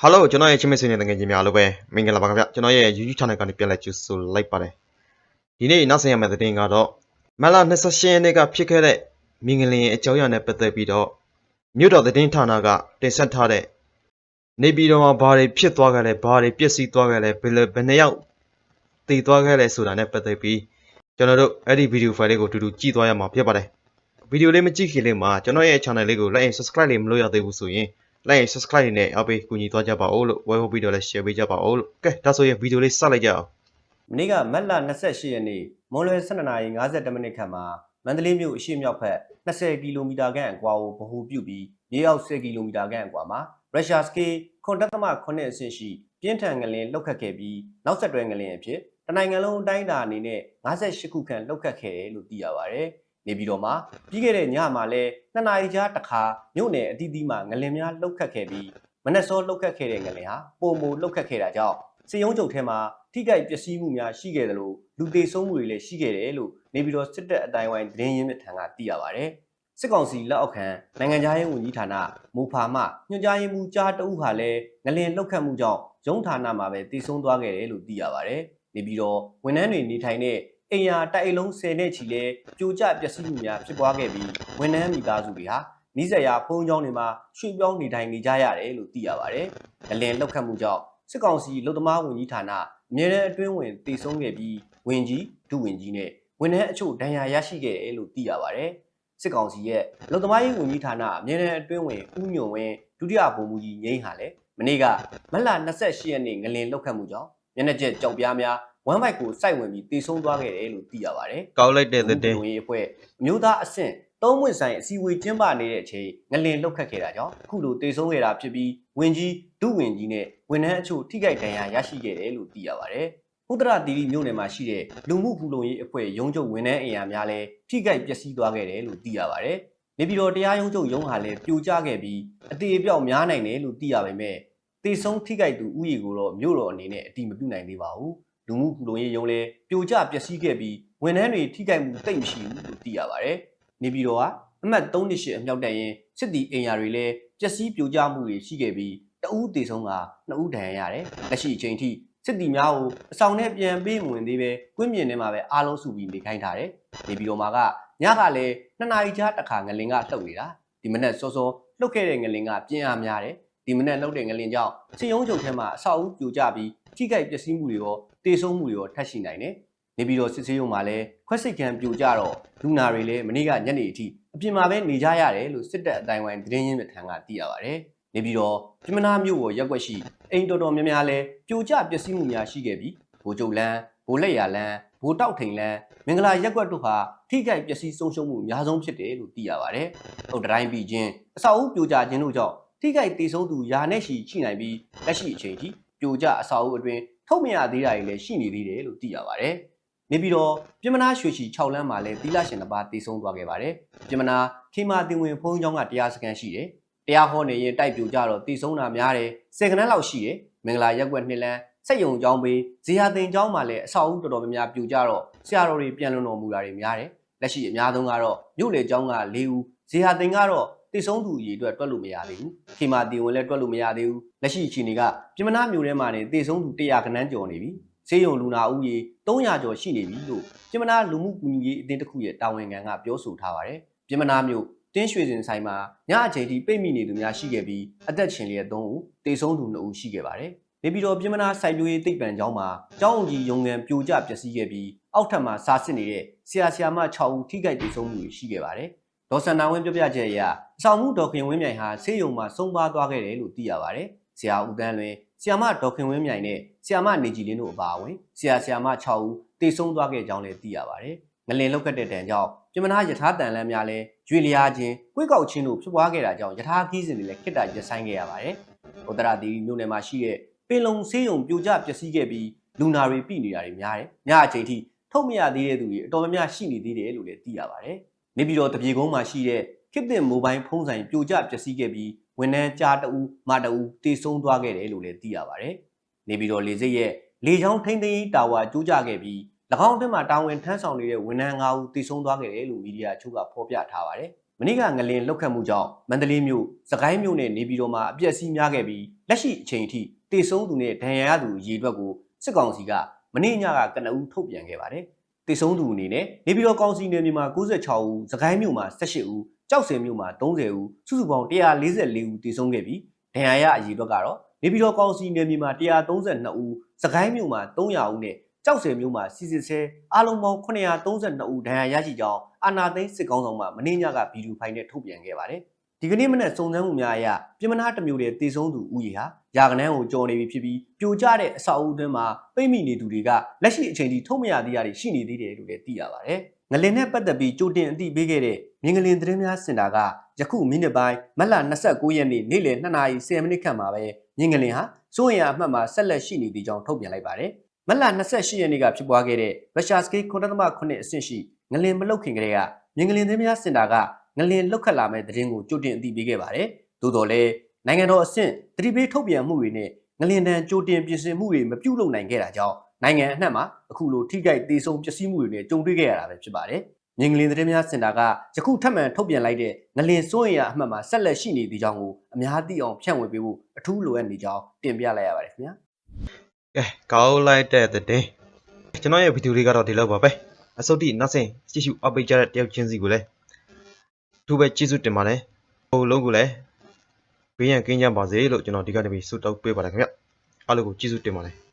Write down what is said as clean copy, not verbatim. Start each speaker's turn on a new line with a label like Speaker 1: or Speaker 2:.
Speaker 1: Hello ကျွန်တော်ရဲ့ချင်းမဆွေးနေတဲ့ငယ်ချင်းများအားလုံးပဲမင်္ဂလာပါခင်ဗျကျွန်တော်ရဲ့ YouTube channel ကနေပြန်လည်ကြိုဆိုလိုက်ပါတယ်ဒီနေ့နောက်ဆက်ရမယ့်သတင်းကတော့မလ28ရက်နေ့ကဖြစ်ခဲ့တဲ့မင်္ဂလင်အကြောင်းအရာနဲ့ပတ်သက်ပြီးတော့မြို့တော်သတင်းဌာနကတင်ဆက်ထားတဲ့နေပြည်တော်မှာဘာတွေဖြစ်သွားခဲ့လဲဘာတွေပျက်စီးသွားခဲ့လဲဘယ်နှစ်ယောက်တည်သွားခဲ့လဲဆိုတာနဲ့ပတ်သက်ပြီးကျွန်တော်တို့အဲ့ဒီဗီဒီယိုဖိုင်လေးကိုအတူတူကြည့်သွားရမှာဖြစ်ပါတယ်ဗီဒီယိုလေးမကြည့်ခင်လေးမှာကျွန်တော်ရဲ့ channel လေးကို like and subscribe လေးမလုပ်ရသေးဘူးဆိုရင်like and subscribe နဲ့အားပေးကူညီသွားကြပါဦးလို့ဝယ်ဖို့ပြီးတော့လည်း share ပေးကြပါဦးလို့ကဲဒါဆိုရင်ဗီဒီယိုလေးစလိုက်ကြအောင်
Speaker 2: မနေ့ကမတ်လ28ရက်နေ့မွန်လွယ်12:50မိနစ်ခန့်မှာမန္တလေးမြို့အရှေ့မြောက်ဘက်20ကီလိုမီတာခန့်အကွာကိုဗဟိုပြုပြီးမြေအောက်10ကီလိုမီတာခန့်အကွာမှာရုရှားစကေး9.9အဆင့်ရှိပြင်းထန်ငလျင်လှုပ်ခတ်ခဲ့ပြီးနောက်ဆက်တွဲငလျင်အဖြစ်တနိုင်ငံလုံးအတိုင်းအတာအနေနဲ့58ခုခန့်လှုပ်ခတ်ခဲ့တယ်လို့သိရပါတယ်။နေပြည်တော်မှာပြီးခဲ့တဲ့ညမှာလည်း2နာရီကြာတစ်ခါမြို့နယ်အသီးသီးမှာငလျင်များလှုပ်ခတ်ခဲ့ပြီးမနက်စောလှုပ်ခတ်ခဲ့တဲ့ငလျင်ဟာပုံမလှုပ်ခတ်ခဲ့တာကြောင့်စစ်ရုံးချုပ်ထဲမှာထိခိုက်ပျက်စီးမှုများရှိခဲ့တယ်လို့လူသေဆုံးမှုတွေလည်းရှိခဲ့တယ်လို့နေပြည်တော်စစ်တပ်အတိုင်းဝိုင်းသတင်းရင်းမြစ်ထံကသိရပါတယ်။စစ်ကောင်စီလက်အောက်ခံနိုင်ငံသားရေးဝန်ကြီးဌာနမူဖာမှညွှန်ကြားရေးမှူးကြားတအုပ်ဟာလည်းငလျင်လှုပ်ခတ်မှုကြောင့်ရုံးဌာနမှာပဲတည်ဆုံသွားခဲ့တယ်လို့သိရပါတယ်။နေပြည်တော်ဝန်ထမ်းတွေနေထိုင်တဲ့အိမ်ယာတိုက်အလုံး10နဲ့ချီလဲပြိုကျပျက်စီးမှုများဖြစ်ပွားခဲ့ပြီးဝန်ထမ်းမိသားစုတွေဟာနီးစပ်ရာဖုံးကျောင်းတွေမှာရွှေ့ပြောင်းနေထိုင်နေကြရတယ်လို့သိရပါတယ်။ငလျင်လှုပ်ခတ်မှုကြောင့်စစ်ကောင်စီလုံသမားဝန်ကြီးဌာနအမြဲတမ်းအတွင်းဝင်တည်ဆုံခဲ့ပြီးဝန်ကြီးဒုဝန်ကြီးနဲ့ဝန်ထမ်းအချို့ဒဏ်ရာရရှိခဲ့တယ်လို့သိရပါတယ်။စစ်ကောင်စီရဲ့လုံသမားရေးဝန်ကြီးဌာနအမြဲတမ်းအတွင်းဝင်ဦးညွန့်ဝင်းဒုတိယဗိုလ်မှူးကြီးငိမ့်ဟာလည်းမနေ့ကမတ်လ28ရက်နေ့ငလျင်လှုပ်ခတ်မှုကြောင့်မျက်နှာကျက်ကြောက်ပြားများဝမ်းဘိုက်ကိုစိုက်ဝင်ပြီးတည်ဆုံသွားခဲ့တယ်လို့သိရပါတယ်
Speaker 1: ။ကောက်လိုက်တဲ့သတင်း
Speaker 2: ဝင်အဖွဲ့အမျိုးသားအဆင့်သုံးပွင့်ဆိုင်အစည်းအဝေးကျင်းပနေတဲ့အချိန်ငလျင်လှုပ်ခတ်ခဲ့တာကြောင့်အခုလိုတည်ဆုံခဲ့တာဖြစ်ပြီးဝန်ကြီးဒုဝန်ကြီးနဲ့ဝန်ထမ်းအချို့ထိခိုက်ဒဏ်ရာရရှိခဲ့တယ်လို့သိရပါတယ်။ဥတ္တရတီရီမြို့နယ်မှာရှိတဲ့လူမှုဖူလုံရေးအဖွဲ့ရုံးချုပ်ဝန်ထမ်းအိမ်ယာများလည်းထိခိုက်ပျက်စီးသွားခဲ့တယ်လို့သိရပါတယ်။နေပြည်တော်တရားရုံးချုပ်ရုံးဟာလည်းပြိုကျခဲ့ပြီးအသေးအပြောက်များနိုင်တယ်လို့သိရပေမဲ့တည်ဆုံထိခိုက်သူဥယျာဉ်ကိုတော့မြို့တော်အနေနဲ့အတိမပြုနိုင်သေးပါဘူး။လူမှုဖူလုံရေးရုံးလည်းပြိုကျပျက်စီးခဲ့ပြီးဝန်ထမ်းတွေထိခိုက်မှုတိတ်မရှိဘူးလို့သိရပါတယ်။နေပြည်တော်ကအမှတ်38အမြောက်တက်ရင်စစ်တီအိမ်ယာတွေလည်းပျက်စီးပြိုကျမှုတွေရှိခဲ့ပြီးတအူးတေဆုံးက2ဦးဒဏ်ရာရတယ်။လက်ရှိအချိန်ထိစစ်တီများကိုအဆောင်နဲ့ပြန်ပေးမဝင်သေးပဲကွင်းပြင်ထဲမှာပဲအားလုံးစုပြီးနေခိုင်းထားတယ်။နေပြည်တော်မှာကညကလည်း2နာရီကြာတစ်ခါငလင်ကလှုပ်နေတာ။ဒီမနက်စောစောလှုပ်ခဲ့တဲ့ငလင်ကပြင်းအားများတယ်။ဒီမနက်လှုပ်တဲ့ငလင်ကြောင့်စစ်ရုံးချုပ်ထဲမှာအဆောက်အဦပြိုကျပြီးထိခိုက်ပျက်စီးမှုတွေရောတေဆုံးမှုတွေရောထပ်ရှိနိုင်တယ်။နေပြည်တော်စစ်ဆေးရုံမှာလည်းခွက်စိတ်ကံပြိုကျတော့လူနာတွေလည်းမနေ့ကညနေအထိအပြင်မှာပဲနေကြရတယ်လို့စစ်တပ်အတိုင်းဝိုင်းသတင်းရင်းမြစ်ထံကသိရပါတယ်။နေပြည်တော်ပြမနာမြို့ပေါ်ရက်ွက်ရှိအိမ်တော်တော်များများလဲပြိုကျပျက်စီးမှုများရှိခဲ့ပြီးဘိုးကျုပ်လန်းဘိုးလက်ရလန်းဘိုးတောက်ထိန်လန်းမင်္ဂလာရက်ွက်တို့ဟာထိခိုက်ပျက်စီးဆုံးရှုံးမှုအများဆုံးဖြစ်တယ်လို့သိရပါတယ်။ဟုတ်တိုင်းပြည်ချင်းအဆောက်အဦပြိုကျခြင်းတို့ကြောင့်ထိခိုက်ဒေဆုံးသူရာနဲ့ရှိနိုင်ပြီးလက်ရှိအချိန်ထိပြိုကျအဆောက်အဦအတွင်းထုတ်မရသေးတာတွေလည်းရှိနေသေးတယ်လို့သိရပါတယ်။နေပြီးတော့ပြမနာရွှေချီ6လမ်းမှာလည်းသီလရှင်တစ်ပါးတည်ဆုံသွားခဲ့ပါတယ်။ပြမနာခေမာတင်ဝင်ဖုံးကျောင်းကတရားစခန်းရှိတယ်။တရားဟောနေရင်တိုက်ပြိုကြတော့တည်ဆုံတာများတယ်။10ခန်းလောက်ရှိတယ်။မင်္ဂလာရက်ွက်2လမ်းစက်ယုံကျောင်းပေးဇေယျတင်ကျောင်းမှာလည်းအဆောက်အဦတော်တော်များများပြိုကြတော့ဆရာတော်တွေပြန်လွန်တော်မူတာတွေများတယ်။လက်ရှိအများဆုံးကတော့မြို့လေကျောင်းက4ဦးဇေယျတင်ကတော့တည်ဆုံသူအရေအတွက်တွက်လို့မရသေးဘူး။ခေမာတင်ဝင်လည်းတွက်လို့မရသေးဘူး။လက်ရှိအချိန်တွေကပြမနာမြို့ထဲမှာနေတည်ဆုံသူ100ခန်းကျော်နေပြီ။ဆေးရုံလူနာဦးရေ300ကျော်ရှိနေပြီလို့ပြမနာလူမှုကူညီရေးအသင်းတစ်ခုရဲ့တာဝန်ခံကပြောဆိုထားပါတယ်။ပြမနာမြို့တင်းရွှေစင်ဆိုင်မှာညအချိန်ထိပိတ်မိနေသူများရှိခဲ့ပြီးအသက်ရှင်လျက်3ဦးတေဆုံးသူ2ဦးရှိခဲ့ပါတယ်။နေပြည်တော်ပြမနာစိုက်ပျိုးရေးသိပ္ပံကျောင်းမှာကျောင်းအုပ်ကြီးရုံငံပြိုကျပျက်စီးခဲ့ပြီးအောက်ထပ်မှာစာစစ်နေတဲ့ဆရာမ6ဦးထိခိုက်ဒေဆုံးမှုရှိခဲ့ပါတယ်။ဒေါ်စန္ဒာဝင်းပြောပြချက်အရအဆောင်မှုဒေါခင်ဝင်းမြိုင်ဟာဆေးရုံမှာဆုံးပါသွားခဲ့တယ်လို့သိရပါတယ်။ဆရာဦးတန်းလွင်ဆရာမဒေါခင်ဝင်းမြိုင်နဲ့ဆရာမနေကြည်လင်းတို့အပါအဝင်ဆရာမ6ဦးတေဆုံးသွားခဲ့ကြောင်းလည်းသိရပါတယ်။ငလင်လောက်ခတ်တဲ့တံကြောင့်ပြမနာယထာတန်လန်းများလည်းရွေလျားခြင်း၊ကွေးကောက်ခြင်းတို့ဖြစ်ပွားခဲ့တာကြောင့်ယထာခီးစဉ်တွေလည်းခစ်တာရပ်ဆိုင်းခဲ့ရပါတယ်။ဥတ္တရတီမြို့နယ်မှာရှိတဲ့ပင်လုံဆေးရုံပြိုကျပျက်စီးခဲ့ပြီးလူနာတွေပြိနေတာတွေများတယ်။ညအချိန်ထိထုတ်မရသေးတဲ့သူတွေအတော်များများရှိနေသေးတယ်လို့လည်းသိရပါတယ်။နေပြည်တော်တပြေကုန်းမှာရှိတဲ့ခေတ်သစ်မိုဘိုင်းဖုန်းဆိုင်ပြိုကျပျက်စီးခဲ့ပြီးဝန်ထမ်းကြားတအူးမတအူးတေဆုံးသွားခဲ့တယ်လို့လည်းသိရပါတယ်။နေပြည်တော်လေဆိပ်ရဲ့လေချောင်းထိန်းသိမ်းရေးတာဝါကျိုးကျခဲ့ပြီး၎င်းအတွင်းမှာတာဝန်ထမ်းဆောင်နေတဲ့ဝန်ထမ်း9ဦးတေဆုံးသွားခဲ့တယ်လို့မီဒီယာချို့ကဖော်ပြထားပါတယ်။မနေ့ကငလင်လှုပ်ခတ်မှုကြောင့်မန္တလေးမြို့၊စကိုင်းမြို့နဲ့နေပြည်တော်မှာအပျက်စီးများခဲ့ပြီး လက်ရှိအချိန်ထိတေဆုံးသူနဲ့ဒဏ်ရာရသူအရေအတွက်ကိုစစ်ကောင်စီကမနေ့ညကကနဦးထုတ်ပြန်ခဲ့ပါတယ်။တေဆုံးသူအနေနဲ့နေပြည်တော်ကောင်စီနယ်မြေမှာ96ဦး၊စကိုင်းမြို့မှာ18ဦး၊ကြောက်စင်မြို့မှာ30ဦးစုစုပေါင်း144ဦးတေဆုံးခဲ့ပြီးဒဏ်ရာရအရေအတွက်ကတော့နေပြည်တော်ကောင်စီနယ်မြေမှာ132ဦး၊စကိုင်းမြို့မှာ300ဦးနဲ့ကြောက်စင်မြို့မှာစစ်ဆဲအားလုံးပေါင်း932ဦးဒဏ်ရာရရှိကြောင်းအာဏာသိမ်းစစ်ကောင်ဆောင်မှမနေ့ညကဗီဒီယိုဖိုင်နဲ့ထုတ်ပြန်ခဲ့ပါတယ်။ဒီကနေ့မနက်စုံစမ်းမှုများအရပြည်မနာတစ်မျိုးတည်းတေဆုံးသူဦးရေဟာရာဂဏန်းကိုကျော်နေပြီဖြစ်ပြီးပြိုကျတဲ့အဆောက်အဦအတွင်းမှာပိတ်မိနေသူတွေကလက်ရှိအချိန်ထိထုတ်မရသေးတာတွေရှိနေသေးတယ်လို့လည်းသိရပါတယ်။ငလင်နဲ့ပတ်သက်ပြီးကြိုတင်အသိပေးခဲ့တဲ့မြင်းငလင်သတင်းများစင်တာကယခုမိနစ်ပိုင်းမတ်လ29ရက်နေ့နေ့လယ်2:10မိနစ်ခန့်မှာပဲမြင်းငလင်ဟာစိုးရိမ်အမှတ်မှာဆက်လက်ရှိနေသေးကြောင်းထုတ်ပြန်လိုက်ပါတယ်။မတ်လ28ရက်နေ့ကဖြစ်ပွားခဲ့တဲ့ရုရှားစကေး 9.8 အဆင့်ရှိငလင်မလုတ်ခင်ကတည်းကမြင်းငလင်သတင်းများစင်တာကငလင်လောက်ခတ်လာမဲ့သတင်းကိုကြိုတင်အသိပေးခဲ့ပါတယ်။သို့တော်လည်းနိုင်ငံတော်အဆင့်သတိပေးထုတ်ပြန်မှုတွေနဲ့ငလင်တန်ကြိုတင်ပြင်ဆင်မှုတွေမပြုလုပ်နိုင်ခဲ့တာကြောင့်နိုင်ငံအနှံ့မှာအခုလိုထိခိုက်ဒေဆုံးပျက်စီးမှုတွေနဲ့ကြုံတွေ့ခဲ့ရတာပဲဖြစ်ပါတယ်။မြင်းငလင်သတင်းများစင်တာကယခုထပ်မံထုတ်ပြန်လိုက်တဲ့ငလင်စိုးရိမ်ရအမှတ်မှာဆက်လက်ရှိနေသေးကြောင်းကိုအများသိအောင်ဖြန့်ဝေပေးဖို့အထူးလိုအပ်နေကြောင်းတင်ပြလိုက်ရပါတယ်ခင်ဗျာ
Speaker 1: ။ကဲကောင်းလိုက်တဲ့တဲ့ကျွန်တော်ရဲ့ဗီဒီယိုလေးကတော့ဒီလောက်ပါပဲ။အစုတ်တိနောက်ဆက်ကြည့်ရှုအပိတ်ကြတဲ့တယောက်ချင်းစီကိုလည်းသူပဲကျေးဇူးတင်ပါတယ်။ဟိုလုံးကိုလည်းဘေးရန်ကင်းကြပါစေလို့ကျွန်တော်ဒီကနေ့ဆုတောင်းပေးပါတယ်ခင်ဗျ။အားလုံးကိုကျေးဇူးတင်ပါတယ်။